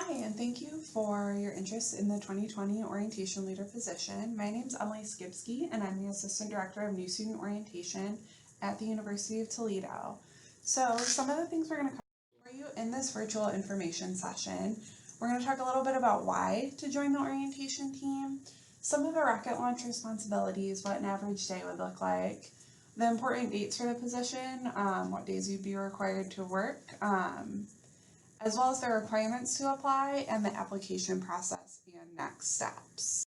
Hi, and thank you for your interest in the 2020 Orientation Leader position. My name is Emily Skibsky, and I'm the Assistant Director of New Student Orientation at the University of Toledo. So some of the things we're going to cover for you in this virtual information session, we're going to talk a little bit about why to join the orientation team, some of the rocket launch responsibilities, what an average day would look like, the important dates for the position, what days you'd be required to work, as well as the requirements to apply and the application process and next steps.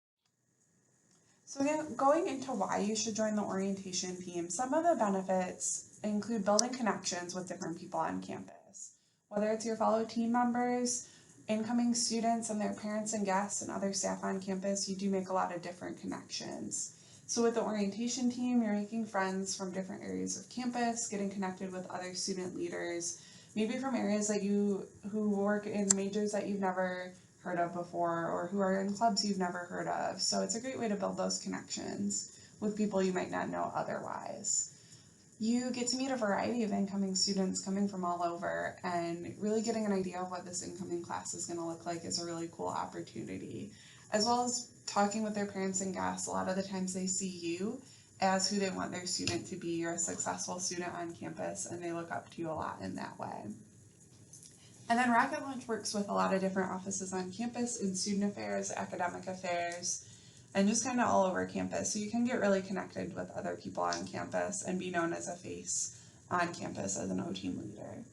So again, going into why you should join the orientation team, some of the benefits include building connections with different people on campus. Whether it's your fellow team members, incoming students and their parents and guests and other staff on campus, you do make a lot of different connections. So with the orientation team, you're making friends from different areas of campus, getting connected with other student leaders, maybe from areas that who work in majors that you've never heard of before or who are in clubs you've never heard of. So it's a great way to build those connections with people you might not know otherwise. You get to meet a variety of incoming students coming from all over, and really getting an idea of what this incoming class is going to look like is a really cool opportunity. As well as talking with their parents and guests, a lot of the times they see you as who they want their student to be. You're a successful student on campus and they look up to you a lot in that way. And then Rocket Launch works with a lot of different offices on campus in student affairs, academic affairs, and just kind of all over campus. So you can get really connected with other people on campus and be known as a face on campus as an O team leader.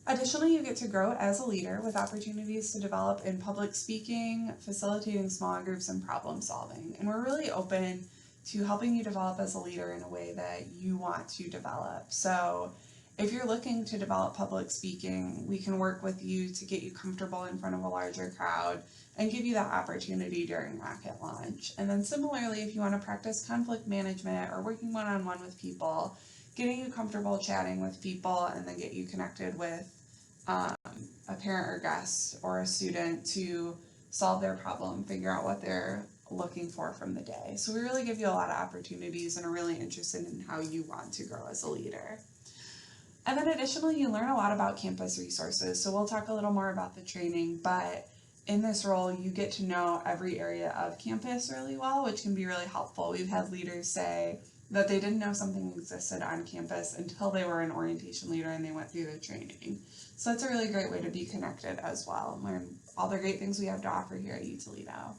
Additionally, you get to grow as a leader with opportunities to develop in public speaking, facilitating small groups, and problem solving. And we're really open to helping you develop as a leader in a way that you want to develop. So if you're looking to develop public speaking, we can work with you to get you comfortable in front of a larger crowd and give you that opportunity during Rocket Launch. And then similarly, if you want to practice conflict management or working one-on-one with people, getting you comfortable chatting with people and then get you connected with a parent or guest or a student to solve their problem, figure out what they're looking for from the day. So we really give you a lot of opportunities and are really interested in how you want to grow as a leader. And then additionally, you learn a lot about campus resources. So we'll talk a little more about the training, but in this role, you get to know every area of campus really well, which can be really helpful. We've had leaders say that they didn't know something existed on campus until they were an orientation leader and they went through the training. So that's a really great way to be connected as well and learn all the great things we have to offer here at UToledo.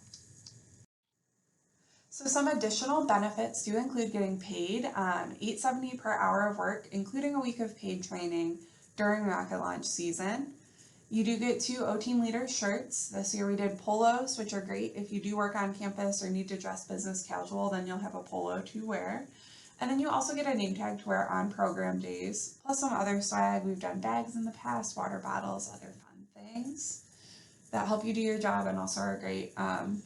So some additional benefits do include getting paid $8.70 per hour of work, including a week of paid training during Rocket Launch season. You do get 2 O Team Leader shirts. This year we did polos, which are great. If you do work on campus or need to dress business casual, then you'll have a polo to wear. And then you also get a name tag to wear on program days, plus some other swag. We've done bags in the past, water bottles, other fun things that help you do your job and also are great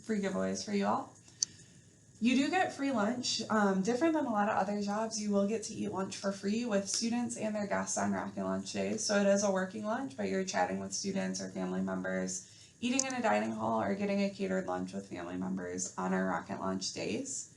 free giveaways for you all. You do get free lunch. Different than a lot of other jobs, you will get to eat lunch for free with students and their guests on Rocket Launch days. So it is a working lunch, but you're chatting with students or family members, eating in a dining hall, or getting a catered lunch with family members on our Rocket Launch days.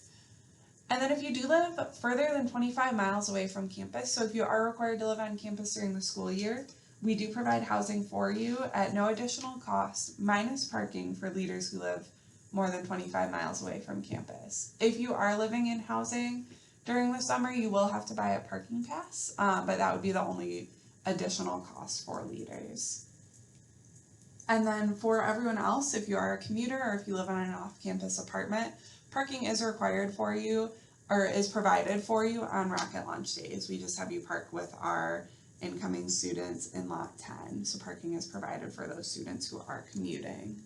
And then if you do live further than 25 miles away from campus, so if you are required to live on campus during the school year, we do provide housing for you at no additional cost, minus parking for leaders who live more than 25 miles away from campus. If you are living in housing during the summer, you will have to buy a parking pass, but that would be the only additional cost for leaders. And then for everyone else, if you are a commuter or if you live in an off-campus apartment, parking is required for you or is provided for you on Rocket Launch days. We just have you park with our incoming students in lot 10. So parking is provided for those students who are commuting.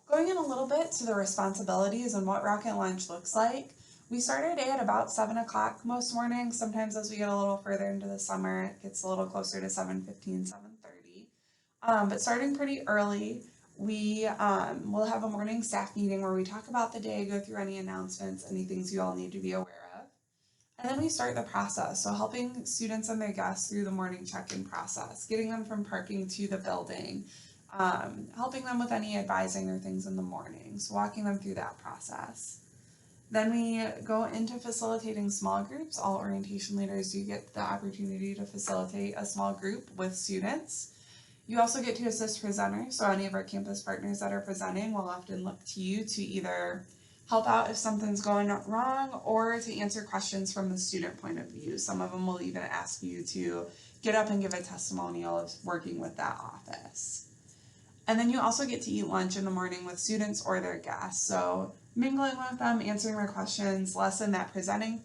Going in a little bit to the responsibilities and what Rocket Launch looks like, we start our day at about 7 o'clock most mornings. Sometimes as we get a little further into the summer, it gets a little closer to 7:15, 7:30. But starting pretty early, we will have a morning staff meeting where we talk about the day, go through any announcements, any things you all need to be aware of. And then we start the process, so helping students and their guests through the morning check-in process, getting them from parking to the building, helping them with any advising or things in the mornings, walking them through that process. Then we go into facilitating small groups. All orientation leaders do get the opportunity to facilitate a small group with students. You also get to assist presenters, so any of our campus partners that are presenting will often look to you to either help out if something's going wrong or to answer questions from the student point of view. Some of them will even ask you to get up and give a testimonial of working with that office. And then you also get to eat lunch in the morning with students or their guests, so mingling with them, answering their questions, less in that presenting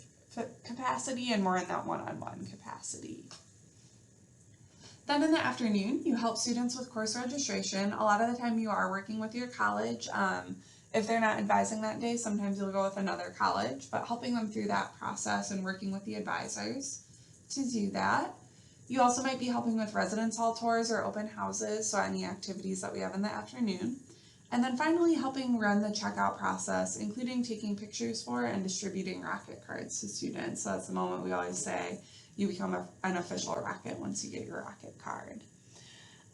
capacity and more in that one-on-one capacity. Then in the afternoon, you help students with course registration. A lot of the time you are working with your college. If they're not advising that day, sometimes you'll go with another college, but helping them through that process and working with the advisors to do that. You also might be helping with residence hall tours or open houses, so any activities that we have in the afternoon. And then finally helping run the checkout process, including taking pictures for and distributing Rocket cards to students. So that's the moment we always say, you become an official Rocket once you get your Rocket card.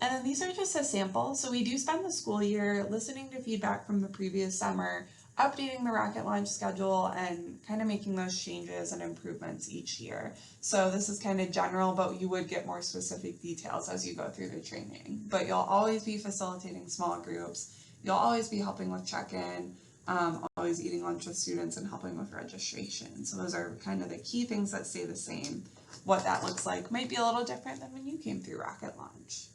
And then these are just a sample. So we do spend the school year listening to feedback from the previous summer, updating the Rocket launch schedule, and kind of making those changes and improvements each year. So this is kind of general, but you would get more specific details as you go through the training. But you'll always be facilitating small groups. You'll always be helping with check-in, always eating lunch with students and helping with registration. So those are kind of the key things that stay the same. What that looks like might be a little different than when you came through Rocket Launch.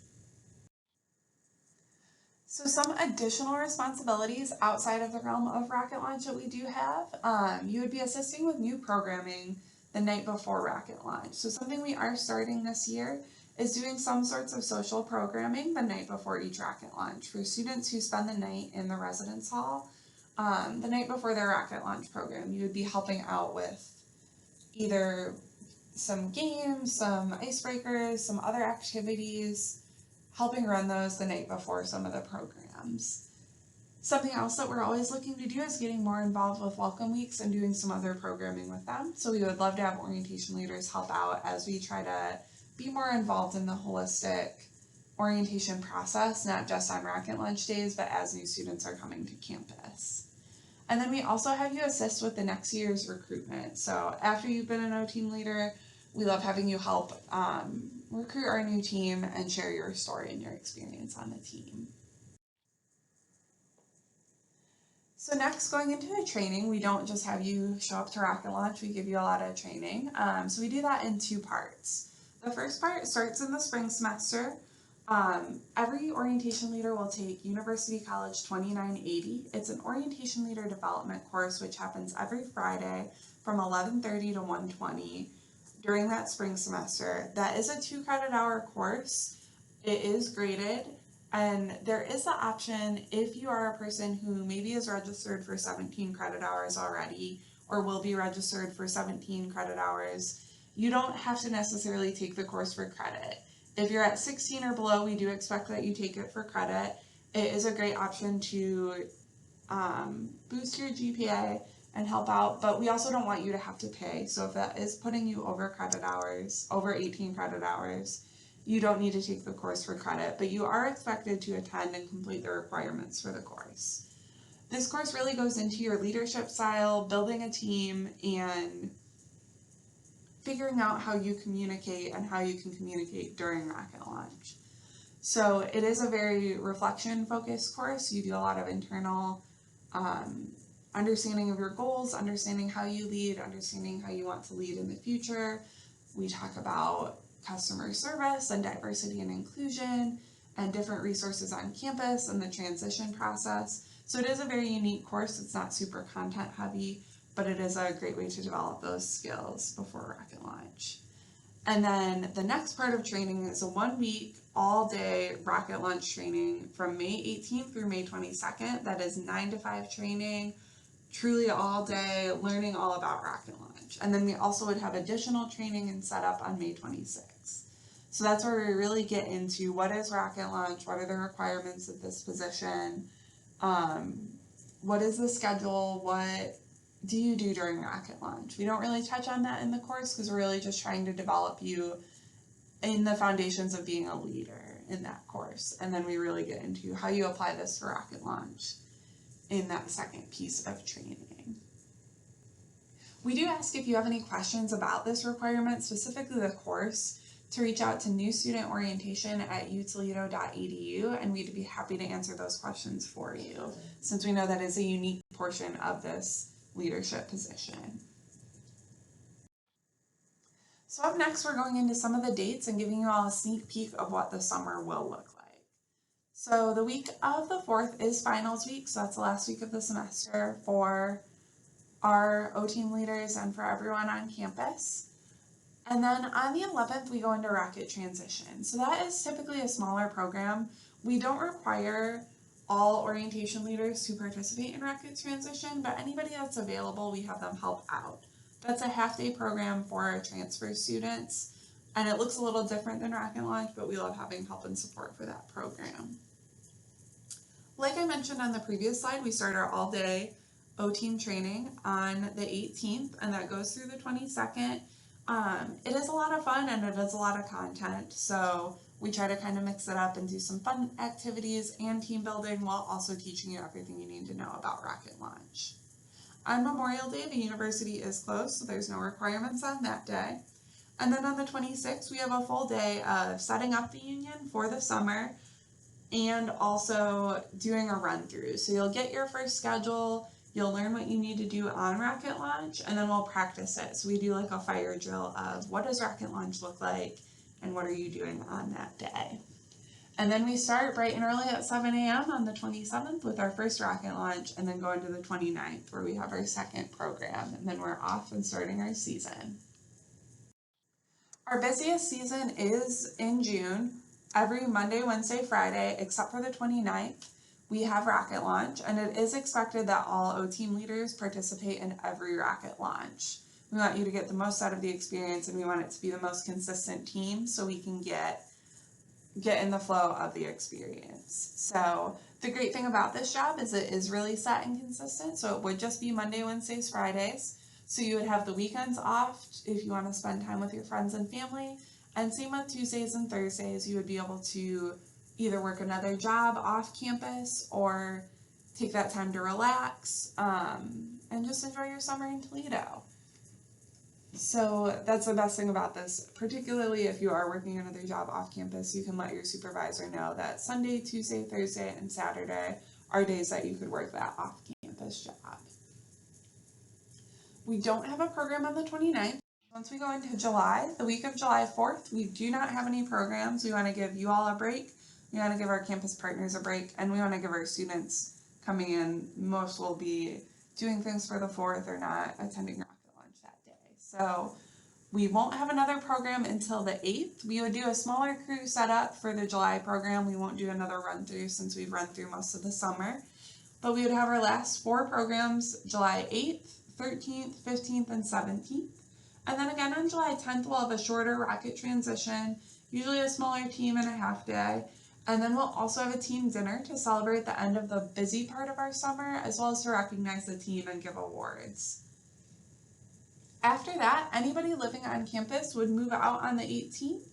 So some additional responsibilities outside of the realm of Rocket Launch that we do have, you would be assisting with new programming the night before Rocket Launch. So something we are starting this year is doing some sorts of social programming the night before each Rocket Launch for students who spend the night in the residence hall. The night before their Rocket Launch program, you would be helping out with either some games, some icebreakers, some other activities, helping run those the night before some of the programs. Something else that we're always looking to do is getting more involved with welcome weeks and doing some other programming with them. So we would love to have orientation leaders help out as we try to be more involved in the holistic orientation process, not just on Rocket Launch days, but as new students are coming to campus. And then we also have you assist with the next year's recruitment. So after you've been an O team leader, we love having you help recruit our new team and share your story and your experience on the team. So next, going into the training, we don't just have you show up to Rocket Launch, we give you a lot of training. So we do that in two parts. The first part starts in the spring semester. Every orientation leader will take University College 2980. It's an orientation leader development course which happens every Friday from 11:30 to 1:20 during that spring semester. That is a 2 credit hour course. It is graded, and there is the option, if you are a person who maybe is registered for 17 credit hours already or will be registered for 17 credit hours, you don't have to necessarily take the course for credit. If you're at 16 or below, we do expect that you take it for credit. It is a great option to boost your GPA and help out, but we also don't want you to have to pay. So if that is putting you over credit hours, over 18 credit hours, you don't need to take the course for credit, but you are expected to attend and complete the requirements for the course. This course really goes into your leadership style, building a team, and figuring out how you communicate and how you can communicate during Rocket Launch. So it is a very reflection-focused course. You do a lot of internal understanding of your goals, understanding how you lead, understanding how you want to lead in the future. We talk about customer service and diversity and inclusion and different resources on campus and the transition process. So it is a very unique course. It's not super content heavy, but it is a great way to develop those skills before Rocket Launch. And then the next part of training is a 1 week, all day Rocket Launch training from May 18th through May 22nd. That is 9 to 5 training, truly all day, learning all about Rocket Launch. And then we also would have additional training and setup on May 26th. So that's where we really get into what is Rocket Launch, what are the requirements of this position, what is the schedule, what do you do during Rocket Launch? We don't really touch on that in the course because we're really just trying to develop you in the foundations of being a leader in that course. And then we really get into how you apply this for Rocket Launch in that second piece of training. We do ask if you have any questions about this requirement, specifically the course, to reach out to newstudentorientation@utoledo.edu, and we'd be happy to answer those questions for you, since we know that is a unique portion of this leadership position. So up next, we're going into some of the dates and giving you all a sneak peek of what the summer will look like. So the week of the 4th is finals week, so that's the last week of the semester for our O-Team leaders and for everyone on campus. And then on the 11th, we go into Rocket Transition. So that is typically a smaller program. We don't require all orientation leaders to participate in Rocket Transition, but anybody that's available, we have them help out. That's a half-day program for our transfer students, and it looks a little different than Rocket Launch, but we love having help and support for that program. Like I mentioned on the previous slide, we start our all-day O-Team training on the 18th, and that goes through the 22nd. It is a lot of fun and it is a lot of content, so we try to kind of mix it up and do some fun activities and team building while also teaching you everything you need to know about Rocket Launch. On Memorial Day, the university is closed, so there's no requirements on that day. And then on the 26th, we have a full day of setting up the union for the summer and also doing a run through. So you'll get your first schedule, you'll learn what you need to do on Rocket Launch, and then we'll practice it. So we do like a fire drill of what does Rocket Launch look like and what are you doing on that day. And then we start bright and early at 7 a.m. on the 27th with our first Rocket Launch, and then go into the 29th where we have our second program, and then we're off and starting our season. Our busiest season is in June. Every Monday, Wednesday, Friday, except for the 29th, we have Rocket Launch, and it is expected that all O-Team leaders participate in every Rocket Launch. We want you to get the most out of the experience, and we want it to be the most consistent team so we can get in the flow of the experience. So the great thing about this job is it is really set and consistent, so it would just be Monday, Wednesdays, Fridays. So you would have the weekends off if you want to spend time with your friends and family, and same with Tuesdays and Thursdays, you would be able to either work another job off campus or take that time to relax and just enjoy your summer in Toledo. So that's the best thing about this, particularly if you are working another job off campus, you can let your supervisor know that Sunday, Tuesday, Thursday, and Saturday are days that you could work that off-campus job. We don't have a program on the 29th. Once we go into July, the week of July 4th, we do not have any programs. We want to give you all a break. We want to give our campus partners a break, and we want to give our students coming in, most will be doing things for the 4th or not attending Rocket Launch that day. So we won't have another program until the 8th. We would do a smaller crew setup for the July program. We won't do another run through since we've run through most of the summer. But we would have our last 4 programs July 8th, 13th, 15th, and 17th. And then again on July 10th, we'll have a shorter Rocket Transition, usually a smaller team and a half day. And then we'll also have a team dinner to celebrate the end of the busy part of our summer, as well as to recognize the team and give awards. After that, anybody living on campus would move out on the 18th,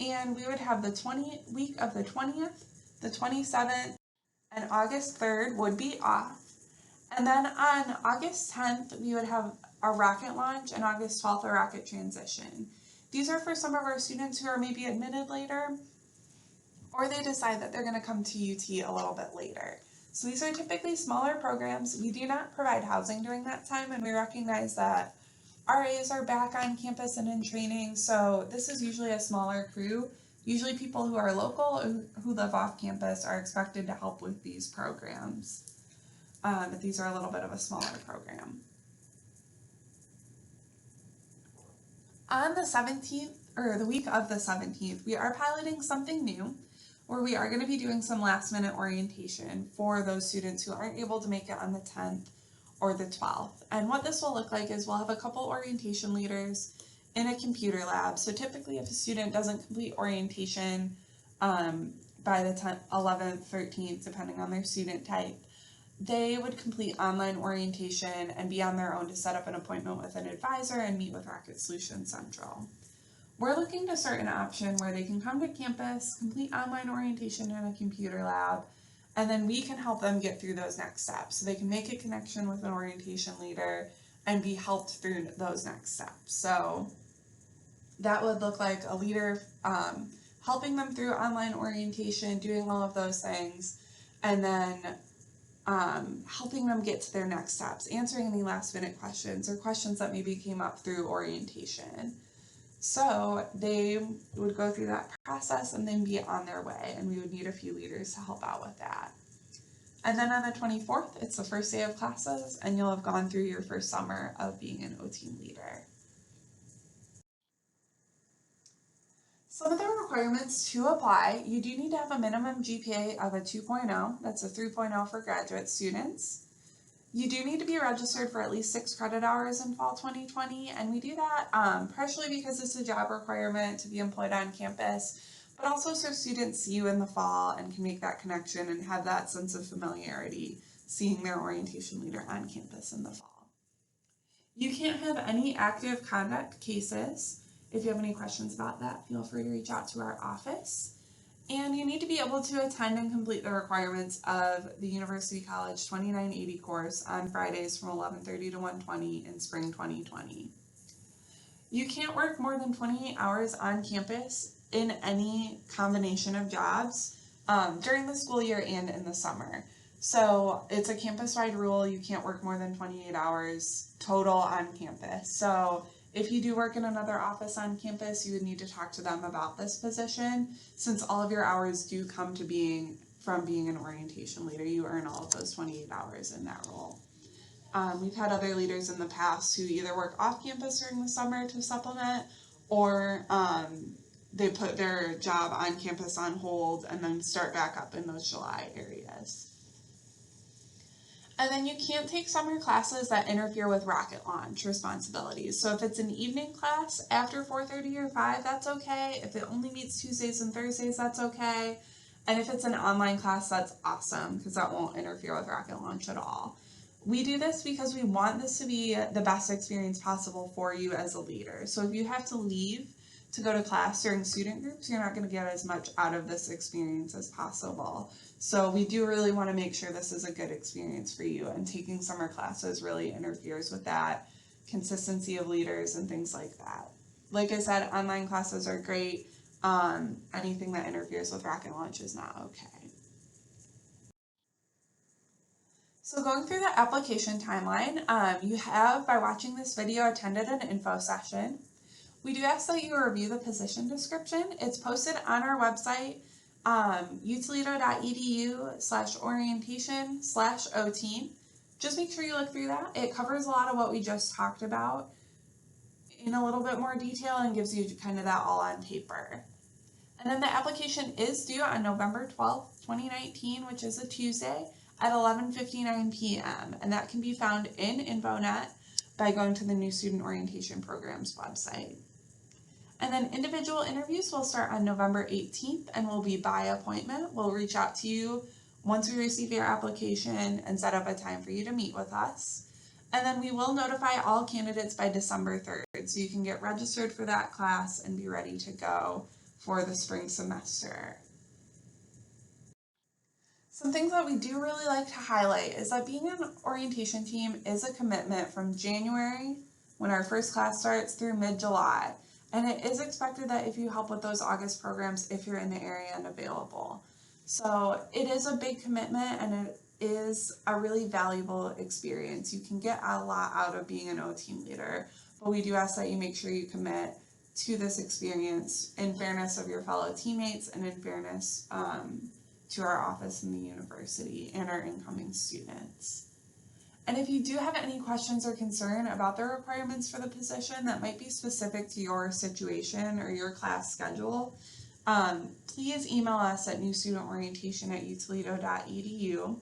and we would have the week of the 20th, the 27th, and August 3rd would be off. And then on August 10th, we would have a Rocket Launch, and August 12th, a Rocket Transition. These are for some of our students who are maybe admitted later, or they decide that they're going to come to UT a little bit later. So these are typically smaller programs. We do not provide housing during that time, and we recognize that RAs are back on campus and in training, so this is usually a smaller crew. Usually people who are local, who live off campus, are expected to help with these programs. But these are a little bit of a smaller program. On the 17th, or the week of the 17th, we are piloting something new, where we are going to be doing some last minute orientation for those students who aren't able to make it on the 10th or the 12th. And what this will look like is we'll have a couple orientation leaders in a computer lab. So typically if a student doesn't complete orientation by the 10th, 11th, 13th, depending on their student type, they would complete online orientation and be on their own to set up an appointment with an advisor and meet with Rocket Solutions Central. We're looking to start an option where they can come to campus, complete online orientation in a computer lab, and then we can help them get through those next steps. So they can make a connection with an orientation leader and be helped through those next steps. So that would look like a leader helping them through online orientation, doing all of those things, and then helping them get to their next steps, answering any last minute questions or questions that maybe came up through orientation. So they would go through that process and then be on their way, and we would need a few leaders to help out with that. And then on the 24th, it's the first day of classes, and you'll have gone through your first summer of being an O-Team leader. Some of the requirements to apply, you do need to have a minimum GPA of a 2.0, that's a 3.0 for graduate students. You do need to be registered for at least 6 credit hours in fall 2020, and we do that partially because it's a job requirement to be employed on campus, but also so students see you in the fall and can make that connection and have that sense of familiarity seeing their orientation leader on campus in the fall. You can't have any active conduct cases. If you have any questions about that, feel free to reach out to our office. And you need to be able to attend and complete the requirements of the University College 2980 course on Fridays from 11:30 to 1:20 in spring 2020. You can't work more than 28 hours on campus in any combination of jobs during the school year and in the summer. So it's a campus-wide rule. You can't work more than 28 hours total on campus. So if you do work in another office on campus, you would need to talk to them about this position, since all of your hours do come to being from being an orientation leader. You earn all of those 28 hours in that role. We've had other leaders in the past who either work off campus during the summer to supplement, or they put their job on campus on hold and then start back up in those July areas. And then you can't take summer classes that interfere with rocket launch responsibilities. So if it's an evening class after 4:30 or 5, that's okay. If it only meets Tuesdays and Thursdays, that's okay. And if it's an online class, that's awesome, because that won't interfere with rocket launch at all. We do this because we want this to be the best experience possible for you as a leader. So if you have to leave to go to class during student groups, you're not going to get as much out of this experience as possible. So we do really want to make sure this is a good experience for you, and taking summer classes really interferes with that consistency of leaders and things like that. Like I said, online classes are great. Anything that interferes with rocket launch is not okay. So going through the application timeline, you have, by watching this video, attended an info session. We do ask that you review the position description. It's posted on our website, utoledo.edu/orientation/OTeam. Just make sure you look through that. It covers a lot of what we just talked about in a little bit more detail and gives you kind of that all on paper. And then the application is due on November 12th, 2019, which is a Tuesday, at 11:59 p.m. And that can be found in InvoNet by going to the New Student Orientation Programs website. And then individual interviews will start on November 18th and will be by appointment. We'll reach out to you once we receive your application and set up a time for you to meet with us. And then we will notify all candidates by December 3rd, so you can get registered for that class and be ready to go for the spring semester. Some things that we do really like to highlight is that being an orientation team is a commitment from January, when our first class starts, through mid-July. And it is expected that if you help with those August programs, if you're in the area and available. So it is a big commitment, and it is a really valuable experience. You can get a lot out of being an O-Team leader, but we do ask that you make sure you commit to this experience in fairness of your fellow teammates and in fairness to our office and the university and our incoming students. And if you do have any questions or concern about the requirements for the position that might be specific to your situation or your class schedule, please email us at newstudentorientation@utoledo.edu.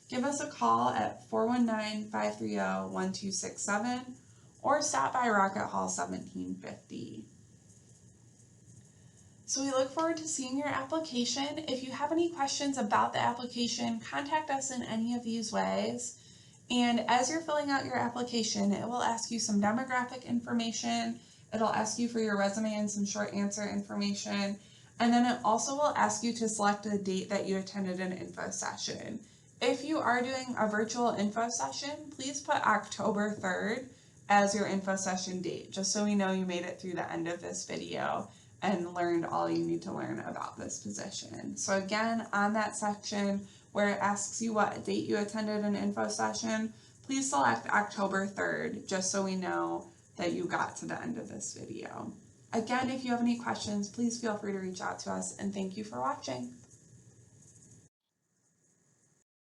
Give us a call at 419-530-1267 or stop by Rocket Hall 1750. So we look forward to seeing your application. If you have any questions about the application, contact us in any of these ways. And as you're filling out your application, it will ask you some demographic information. It'll ask you for your resume and some short answer information. And then it also will ask you to select a date that you attended an info session. If you are doing a virtual info session, please put October 3rd as your info session date, just so we know you made it through the end of this video and learned all you need to learn about this position. So again, on that section where it asks you what date you attended an info session, please select October 3rd, just so we know that you got to the end of this video. Again, if you have any questions, please feel free to reach out to us, and thank you for watching.